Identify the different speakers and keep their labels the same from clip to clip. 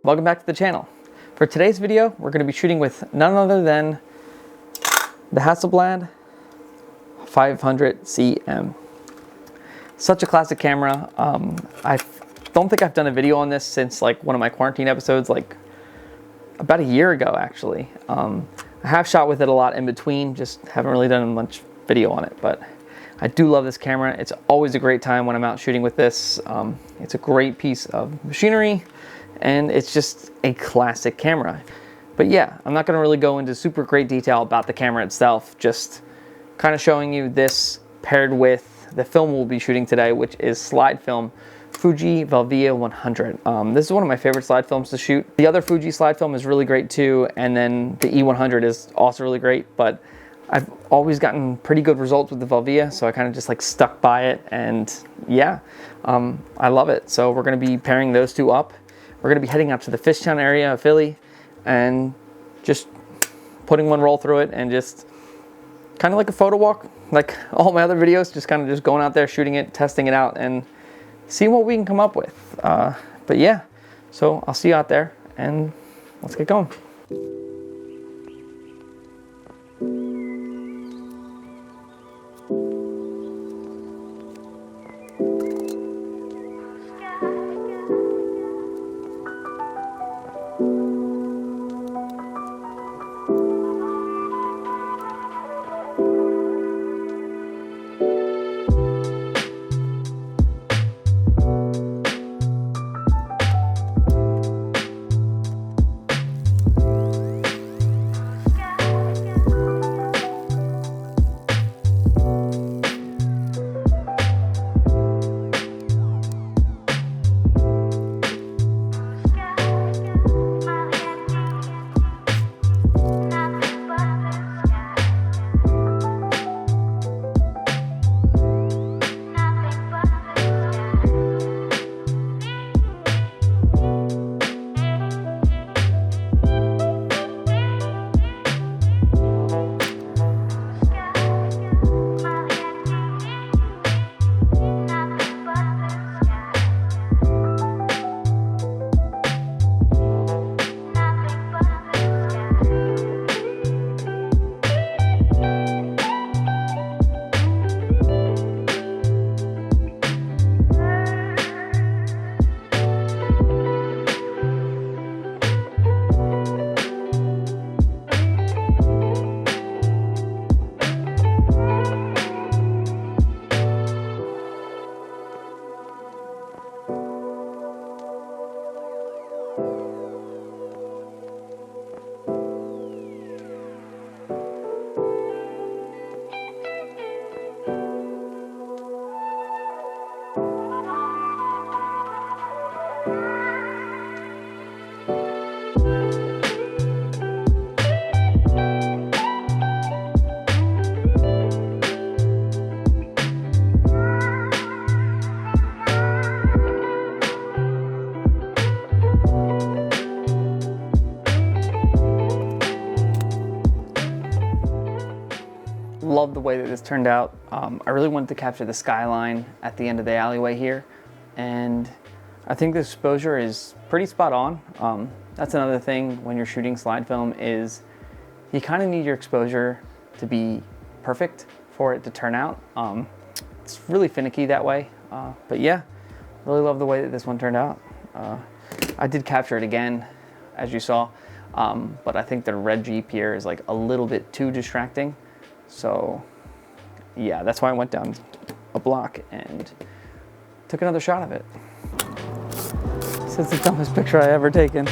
Speaker 1: welcome back to the channel. For today's video, we're going to be shooting with none other than the Hasselblad 500cm. Such a classic camera. I don't think I've done a video on this since like one of my quarantine episodes, like about a year ago actually. I have shot with it a lot in between, just haven't really done much video on it, but I do love this camera. It's always a great time when I'm out shooting with this. It's a great piece of machinery and it's just a classic camera. But yeah, I'm not gonna really go into super great detail about the camera itself, just kind of showing you this paired with the film we'll be shooting today, which is slide film Fuji Velvia 100. This is one of my favorite slide films to shoot. The other Fuji slide film is really great too, and then the E100 is also really great, but I've always gotten pretty good results with the Velvia, so I kind of just like stuck by it, and yeah, I love it. So we're gonna be pairing those two up. We're gonna be heading out to the Fishtown area of Philly and just putting one roll through it and just kind of like a photo walk, like all my other videos, just kind of just going out there, shooting it, testing it out, and seeing what we can come up with. But yeah, so I'll see you out there and let's get going. Love the way that this turned out. I really wanted to capture the skyline at the end of the alleyway here, and I think the exposure is pretty spot on. That's another thing when you're shooting slide film, is you kind of need your exposure to be perfect for it to turn out. It's really finicky that way, but yeah, really love the way that this one turned out. I did capture it again, as you saw, but I think the red Jeep here is like a little bit too distracting. So yeah, that's why I went down a block and took another shot of it. This is the dumbest picture I ever taken.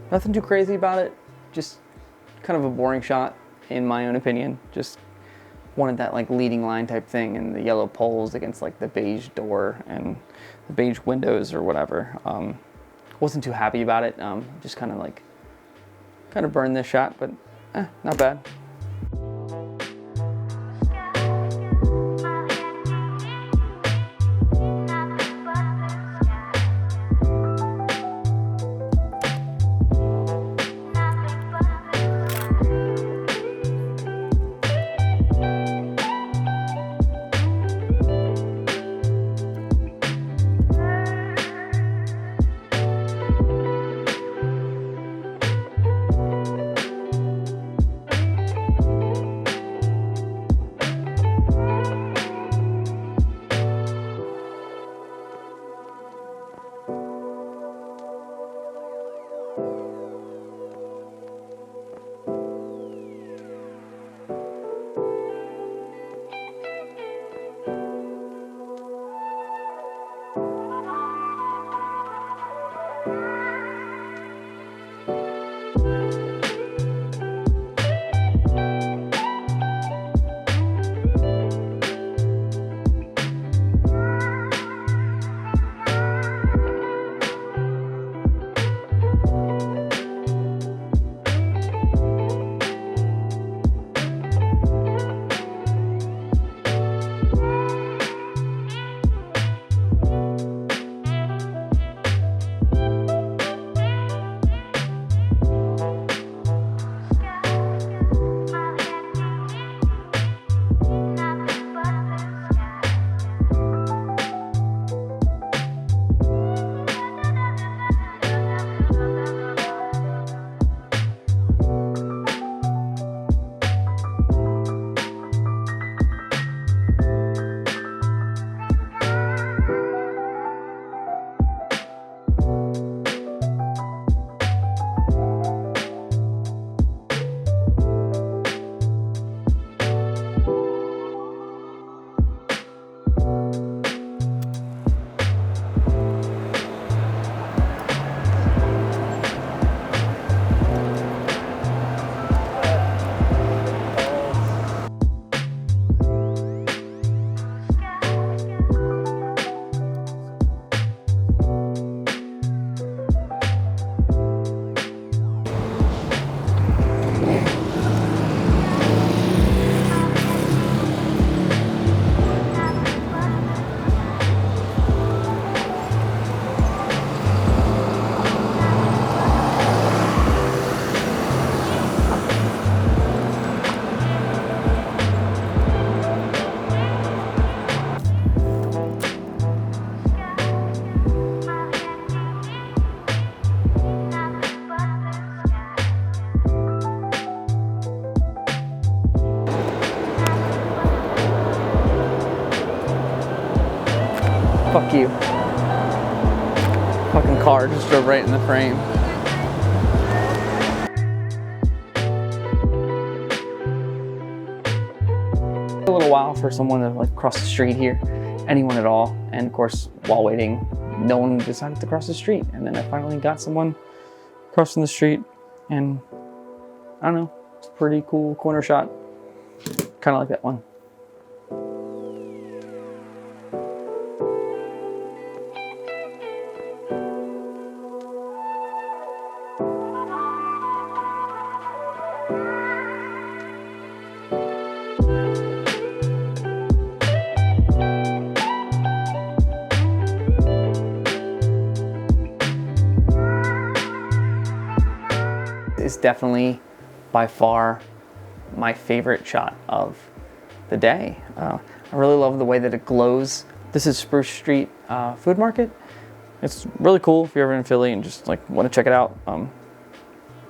Speaker 1: Nothing too crazy about it, just kind of a boring shot in my own opinion. Just wanted that like leading line type thing and the yellow poles against like the beige door and the beige windows or whatever. Wasn't too happy about it. Just kind of burned this shot, but not bad. Fuck you. Fucking car just drove right in the frame. A little while for someone to like cross the street here, anyone at all. And of course, while waiting, no one decided to cross the street. And then I finally got someone crossing the street, and I don't know, it's a pretty cool corner shot. Kind of like that one. Is definitely by far my favorite shot of the day. I really love the way that it glows. This is Spruce Street Food Market. It's really cool if you're ever in Philly and just like want to check it out.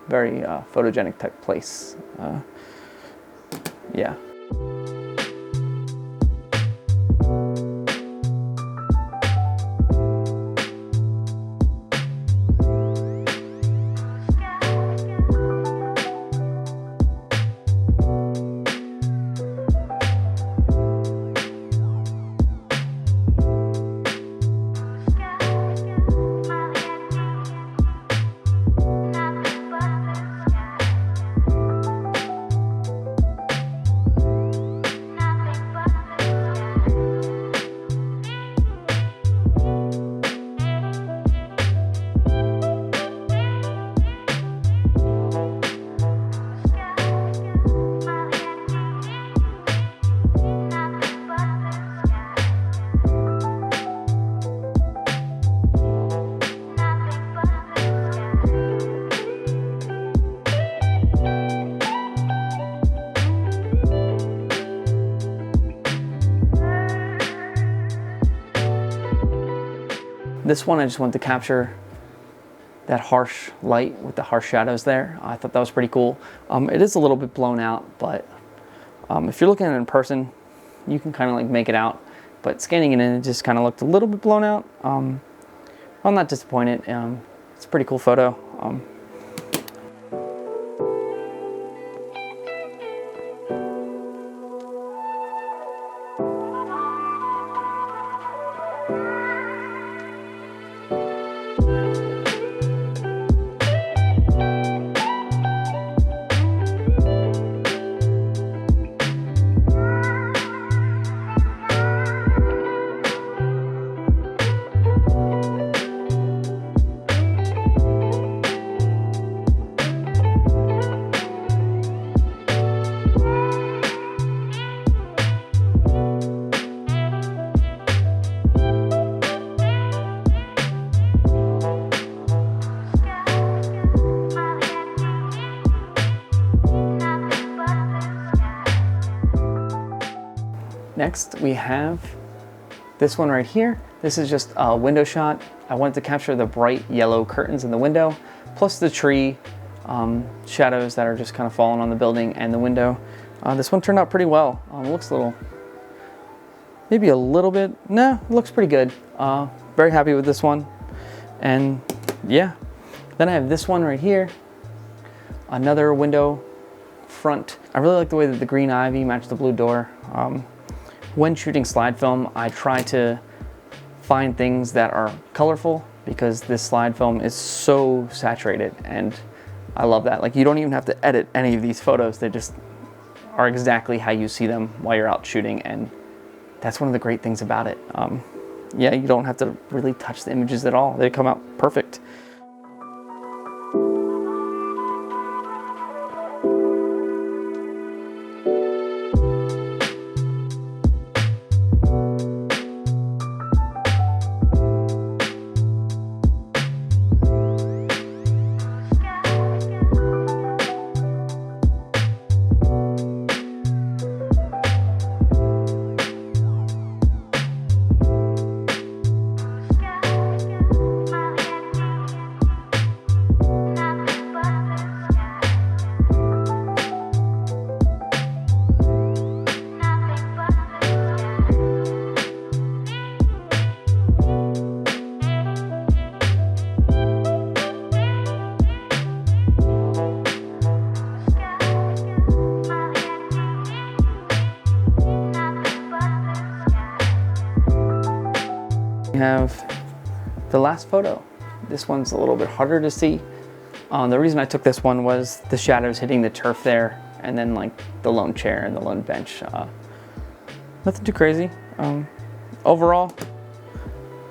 Speaker 1: Very photogenic type place. Yeah. This one I just wanted to capture that harsh light with the harsh shadows there. I thought that was pretty cool. It is a little bit blown out, but if you're looking at it in person, you can kind of like make it out. But scanning it in, it just kind of looked a little bit blown out. I'm not disappointed. It's a pretty cool photo. Next, we have this one right here. This is just a window shot. I wanted to capture the bright yellow curtains in the window, plus the tree shadows that are just kind of falling on the building and the window. This one turned out pretty well. It looks a little, maybe a little bit, nah, it looks pretty good. Very happy with this one. And yeah, then I have this one right here. Another window front. I really like the way that the green ivy matched the blue door. When shooting slide film, I try to find things that are colorful because this slide film is so saturated, and I love that. Like, you don't even have to edit any of these photos. They just are exactly how you see them while you're out shooting, and that's one of the great things about it. Yeah, you don't have to really touch the images at all. They come out perfect. We have the last photo. This one's a little bit harder to see. The reason I took this one was the shadows hitting the turf there, and then like the lone chair and the lone bench. Nothing too crazy. Overall,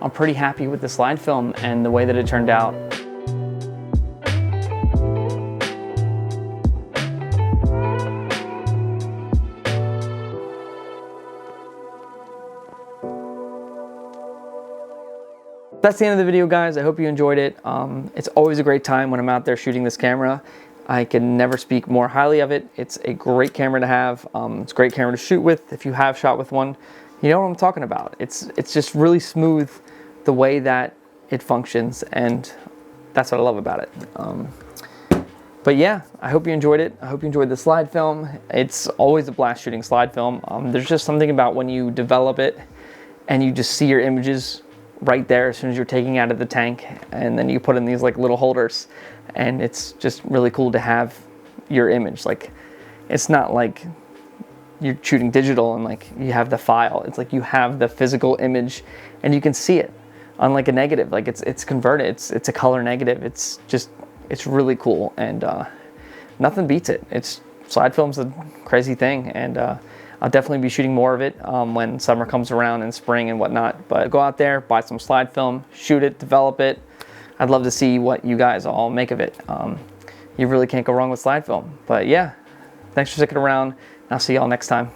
Speaker 1: I'm pretty happy with the slide film and the way that it turned out. That's the end of the video, guys. I hope you enjoyed it. It's always a great time when I'm out there shooting this camera. I can never speak more highly of it. It's a great camera to have. It's a great camera to shoot with. If you have shot with one, you know what I'm talking about. It's just really smooth the way that it functions, and that's what I love about it. But yeah, I hope you enjoyed it. I hope you enjoyed the slide film. It's always a blast shooting slide film. There's just something about when you develop it and you just see your images right there as soon as you're taking out of the tank, and then you put in these like little holders, and it's just really cool to have your image. Like, it's not like you're shooting digital and like you have the file. It's like you have the physical image and you can see it. Unlike a negative, like it's converted, it's a color negative. It's really cool, and nothing beats it. Slide film's a crazy thing, and I'll definitely be shooting more of it when summer comes around and spring and whatnot. But go out there, buy some slide film, shoot it, develop it. I'd love to see what you guys all make of it. You really can't go wrong with slide film. But yeah, thanks for sticking around, and I'll see y'all next time.